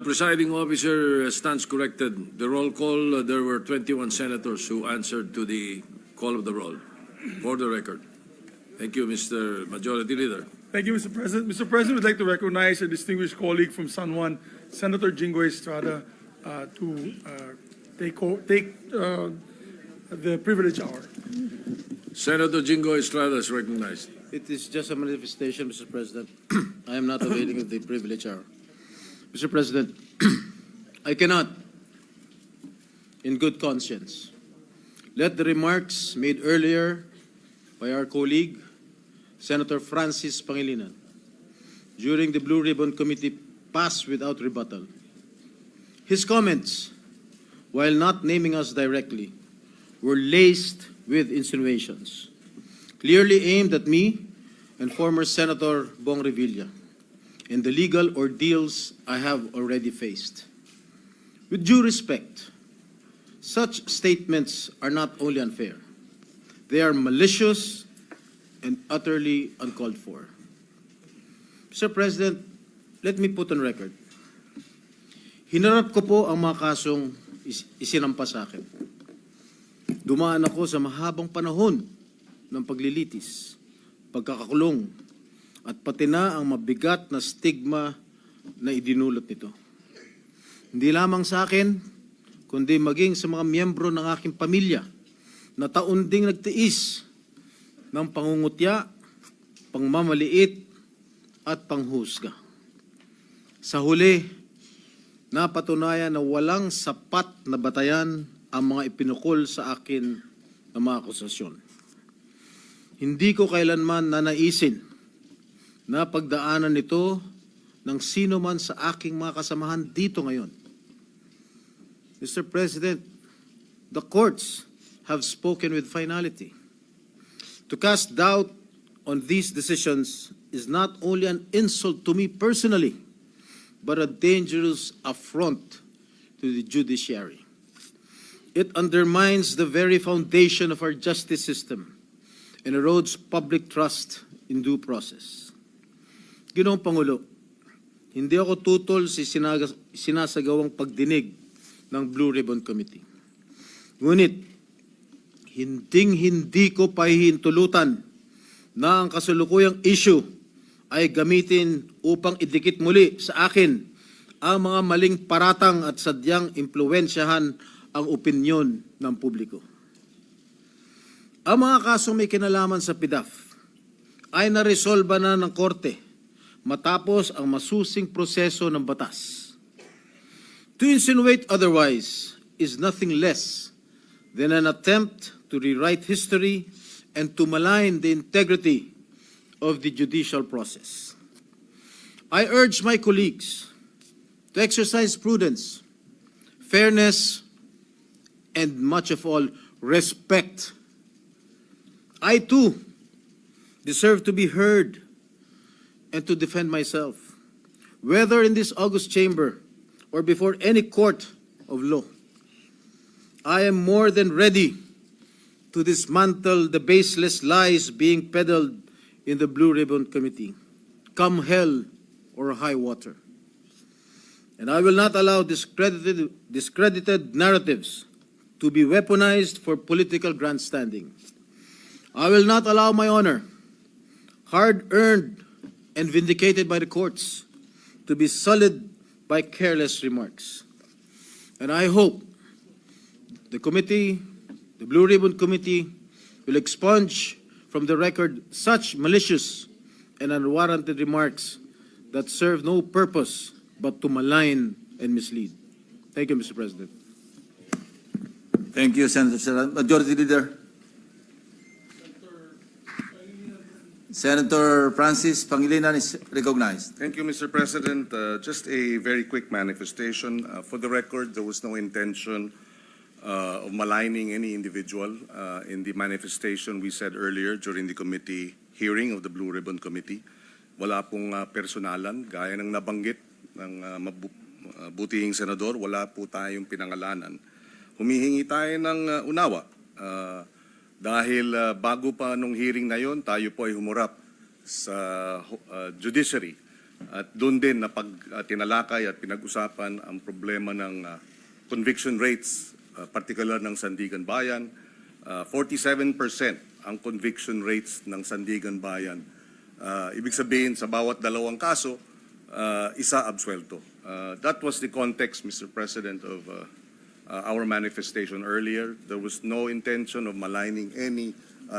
Presiding officer stands corrected. The roll call, there were 21 senators who answered to the call of the roll. For the record. Thank you, Mr. Majority Leader. Thank you, Mr. President. Mr. President, we'd like to recognize a distinguished colleague from San Juan, Senator Jingo Estrada, to take the privilege hour. Senator Jingo Estrada is recognized. It is just a manifestation, Mr. President. I am not availing of the privilege hour. Mr. President, I cannot, in good conscience, let the remarks made earlier by our colleague, Senator Francis Pangilinan, during the Blue Ribbon Committee pass without rebuttal. His comments, while not naming us directly, were laced with insinuations, clearly aimed at me and former Senator Bong Revilla, and the legal ordeals I have already faced. With due respect, such statements are not only unfair, they are malicious and utterly uncalled for. Mr. President, let me put on record. Hinarap ko po ang mga kasong isinampa sa akin. Dumaan ako sa mahabang panahon ng paglilitis, pagkakakulong, at pati na ang mabigat na stigma na idinulot nito. Hindi lamang sa akin, kundi maging sa mga miyembro ng aking pamilya na taon ding nagtiis ng pangungutya, pangmamaliit at panghusga. Sa huli, napatunayan na walang sapat na batayan ang mga ipinukol sa akin na mga akusasyon. Hindi ko kailanman nanaisin na pagdaanan nito ng sino man sa aking mga kasamahan dito ngayon. Mr. President, the courts have spoken with finality. To cast doubt on these decisions is not only an insult to me personally, but a dangerous affront to the judiciary. It undermines the very foundation of our justice system and erodes public trust in due process. Ginoong Pangulo, hindi ako tutol sa sinasagawang pagdinig ng Blue Ribbon Committee. Ngunit, hindi ko pahihintulutan na ang kasalukuyang issue ay gamitin upang idikit muli sa akin ang mga maling paratang at sadyang impluwensyahan ang opinyon ng publiko. Ang mga kasong may kinalaman sa PDAF ay naresolba na ng korte matapos ang masusing proseso ng batas. To insinuate otherwise is nothing less than an attempt to rewrite history and to malign the integrity of the judicial process. I urge my colleagues to exercise prudence, fairness, and much of all, respect. I too deserve to be heard and to defend myself, whether in this august chamber or before any court of law. I am more than ready to dismantle the baseless lies being peddled in the Blue Ribbon Committee, come hell or high water. And I will not allow discredited narratives to be weaponized for political grandstanding. I will not allow my honor, hard-earned and vindicated by the courts, to be sullied by careless remarks. And I hope the committee, the Blue Ribbon Committee, will expunge from the record such malicious and unwarranted remarks that serve no purpose but to malign and mislead. Thank you, Mr. President. Thank you, Senator Serrano. Majority Leader. Senator Francis Pangilinan is recognized. Thank you, Mr. President. Just a very quick manifestation. For the record, there was no intention of maligning any individual. In the manifestation we said earlier during the committee hearing of the Blue Ribbon Committee, wala pong personalan, gaya ng nabanggit ng butihing senador, wala po tayong pinangalanan. Humihingi tayo ng unawa dahil bago pa nung hearing na yon, tayo po ay humurap sa judiciary At doon din na tinalakay at pinag-usapan ang problema ng conviction rates, particular ng Sandigan Bayan. 47% ang conviction rates ng Sandigan Bayan. Ibig sabihin, sa bawat dalawang kaso, isa absuelto. That was the context, Mr. President, of our manifestation earlier. There was no intention of maligning any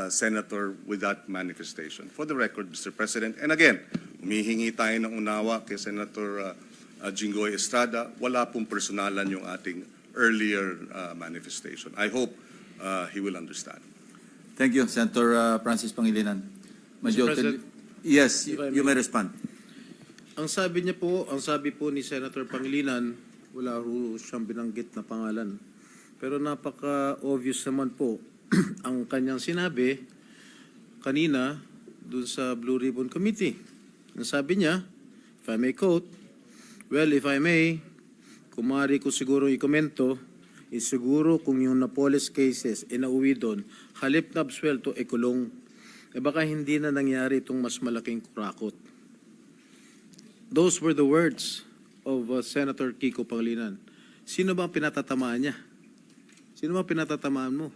senator with that manifestation. For the record, Mr. President, and again, humihingi tayo ng unawa kay Senator Jinggoy Estrada. Wala pong personalan yung ating earlier manifestation. I hope he will understand. Thank you, Senator Francis Pangilinan. President, Yes, if I you may. may respond. Ang sabi po ni Senator Pangilinan, wala ho siyang binanggit na pangalan. Pero napaka-obvious naman po ang kanyang sinabi kanina dun sa Blue Ribbon Committee. Ang sabi niya, if I may quote, well, if I may, kung maaari ko siguro ikomento, siguro kung yung Napoles cases inauwi doon, halip na absuelto, kulong, baka hindi na nangyari itong mas malaking kurakot. Those were the words of Senator Kiko Pangilinan. Sino ba ang pinatatamaan niya? Sino ba ang pinatatamaan mo?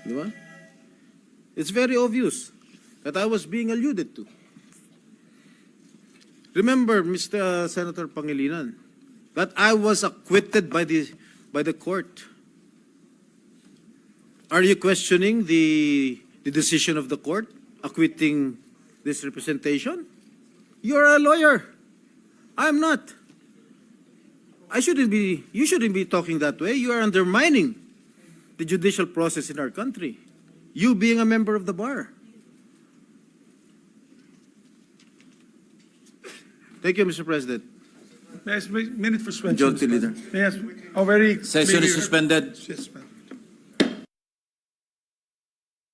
Di ba? It's very obvious that I was being alluded to. Remember, Mr. Senator Pangilinan, that I was acquitted by the court. Are you questioning the decision of the court acquitting this representation? You're a lawyer. I'm not. You shouldn't be talking that way. You are undermining the judicial process in our country. You being a member of the bar. Thank you, Mr. President. May I ask, minute for suspension. Majority Leader. May I ask, very Session clearly- is suspended. Suspended.